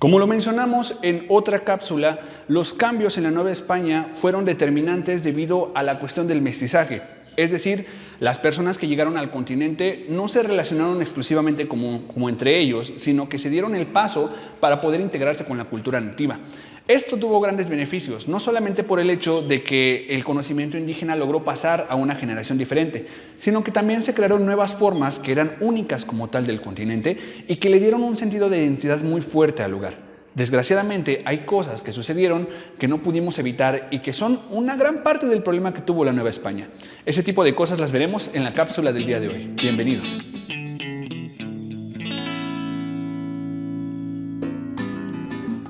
Como lo mencionamos en otra cápsula, los cambios en la Nueva España fueron determinantes debido a la cuestión del mestizaje. Es decir, las personas que llegaron al continente no se relacionaron exclusivamente como entre ellos, sino que se dieron el paso para poder integrarse con la cultura nativa. Esto tuvo grandes beneficios, no solamente por el hecho de que el conocimiento indígena logró pasar a una generación diferente, sino que también se crearon nuevas formas que eran únicas como tal del continente y que le dieron un sentido de identidad muy fuerte al lugar. Desgraciadamente, hay cosas que sucedieron que no pudimos evitar y que son una gran parte del problema que tuvo la Nueva España. Ese tipo de cosas las veremos en la cápsula del día de hoy. Bienvenidos.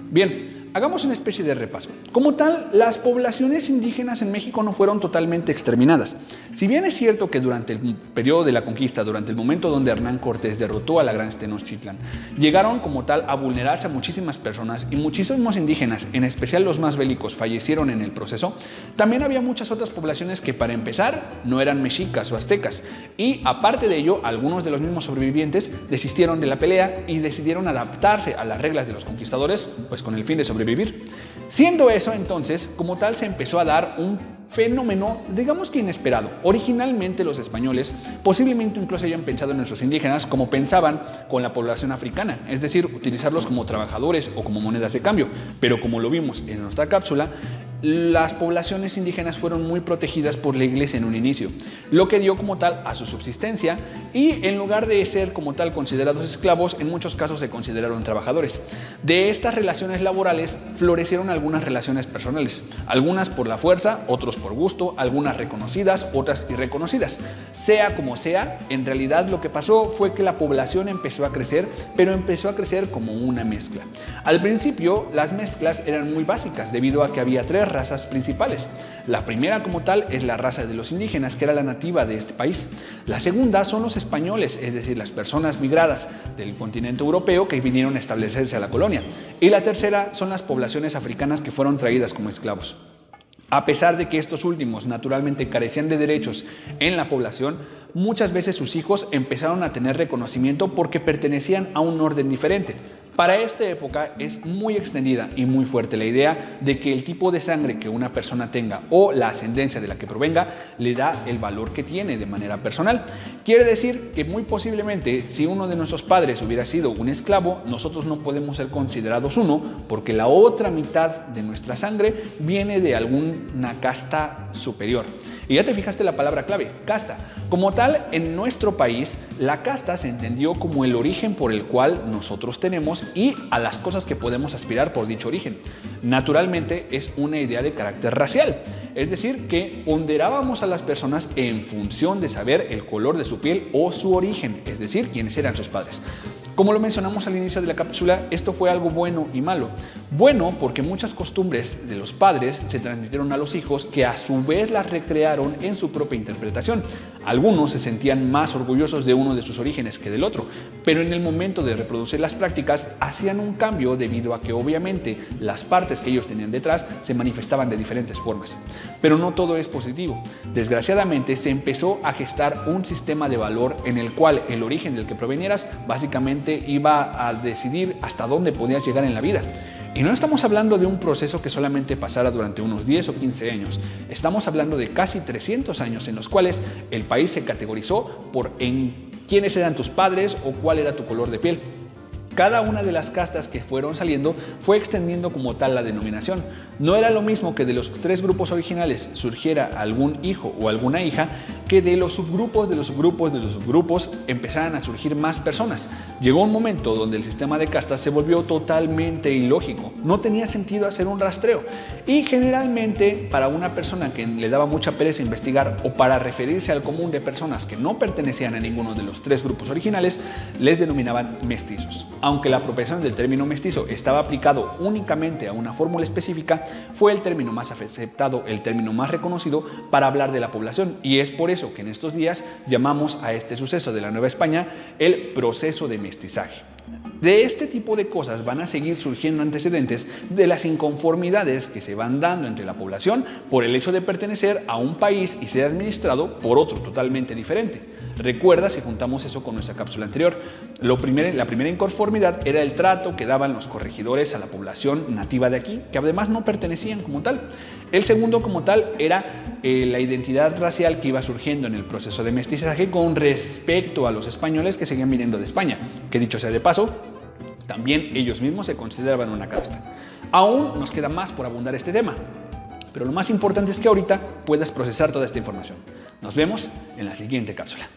Bien. Hagamos una especie de repaso. Como tal, las poblaciones indígenas en México no fueron totalmente exterminadas. Si bien es cierto que durante el periodo de la conquista, durante el momento donde Hernán Cortés derrotó a la Gran Tenochtitlan, llegaron como tal a vulnerarse a muchísimas personas y muchísimos indígenas, en especial los más bélicos, fallecieron en el proceso, también había muchas otras poblaciones que, para empezar, no eran mexicas o aztecas. Y aparte de ello, algunos de los mismos sobrevivientes desistieron de la pelea y decidieron adaptarse a las reglas de los conquistadores, pues con el fin de sobrevivir. Siendo eso, entonces, como tal, se empezó a dar un fenómeno, digamos que inesperado. Originalmente los españoles posiblemente incluso hayan pensado en nuestros indígenas como pensaban con la población africana, es decir, utilizarlos como trabajadores o como monedas de cambio. Pero como lo vimos en nuestra cápsula, las poblaciones indígenas fueron muy protegidas por la iglesia en un inicio, lo que dio como tal a su subsistencia y en lugar de ser como tal considerados esclavos, en muchos casos se consideraron trabajadores. De estas relaciones laborales florecieron algunas relaciones personales, algunas por la fuerza, otros por gusto, algunas reconocidas, otras irreconocidas. Sea como sea, en realidad lo que pasó fue que la población empezó a crecer, pero empezó a crecer como una mezcla. Al principio, las mezclas eran muy básicas debido a que había tres razas principales. La primera como tal es la raza de los indígenas, que era la nativa de este país. La segunda son los españoles, es decir, las personas migradas del continente europeo que vinieron a establecerse a la colonia. Y la tercera son las poblaciones africanas que fueron traídas como esclavos. A pesar de que estos últimos naturalmente carecían de derechos en la población, muchas veces sus hijos empezaron a tener reconocimiento porque pertenecían a un orden diferente. Para esta época es muy extendida y muy fuerte la idea de que el tipo de sangre que una persona tenga o la ascendencia de la que provenga le da el valor que tiene de manera personal. Quiere decir que muy posiblemente si uno de nuestros padres hubiera sido un esclavo, nosotros no podemos ser considerados uno porque la otra mitad de nuestra sangre viene de alguna casta superior. Y ya te fijaste la palabra clave, casta. Como tal, en nuestro país, la casta se entendió como el origen por el cual nosotros tenemos y a las cosas que podemos aspirar por dicho origen. Naturalmente, es una idea de carácter racial, es decir, que ponderábamos a las personas en función de saber el color de su piel o su origen, es decir, quiénes eran sus padres. Como lo mencionamos al inicio de la cápsula, esto fue algo bueno y malo. Bueno, porque muchas costumbres de los padres se transmitieron a los hijos que a su vez las recrearon en su propia interpretación. Algunos se sentían más orgullosos de uno de sus orígenes que del otro, pero en el momento de reproducir las prácticas hacían un cambio debido a que obviamente las partes que ellos tenían detrás se manifestaban de diferentes formas. Pero no todo es positivo. Desgraciadamente se empezó a gestar un sistema de valor en el cual el origen del que provenieras básicamente iba a decidir hasta dónde podías llegar en la vida. Y no estamos hablando de un proceso que solamente pasara durante unos 10 o 15 años. Estamos hablando de casi 300 años en los cuales el país se categorizó por quiénes eran tus padres o cuál era tu color de piel. Cada una de las castas que fueron saliendo fue extendiendo como tal la denominación. No era lo mismo que de los tres grupos originales surgiera algún hijo o alguna hija que de los subgrupos de los subgrupos de los subgrupos empezaran a surgir más personas. Llegó un momento donde el sistema de castas se volvió totalmente ilógico. No tenía sentido hacer un rastreo. Y generalmente para una persona que le daba mucha pereza investigar o para referirse al común de personas que no pertenecían a ninguno de los tres grupos originales, les denominaban mestizos. Aunque la apropiación del término mestizo estaba aplicado únicamente a una fórmula específica, fue el término más aceptado, el término más reconocido para hablar de la población, y es por eso que en estos días llamamos a este suceso de la Nueva España el proceso de mestizaje. De este tipo de cosas van a seguir surgiendo antecedentes de las inconformidades que se van dando entre la población por el hecho de pertenecer a un país y ser administrado por otro totalmente diferente. Recuerda si juntamos eso con nuestra cápsula anterior. La primera inconformidad era el trato que daban los corregidores a la población nativa de aquí, que además no pertenecían como tal. El segundo como tal era la identidad racial que iba surgiendo en el proceso de mestizaje con respecto a los españoles que seguían viniendo de España, que dicho sea de paso, también ellos mismos se consideraban una casta. Aún nos queda más por abundar este tema, pero lo más importante es que ahorita puedas procesar toda esta información. Nos vemos en la siguiente cápsula.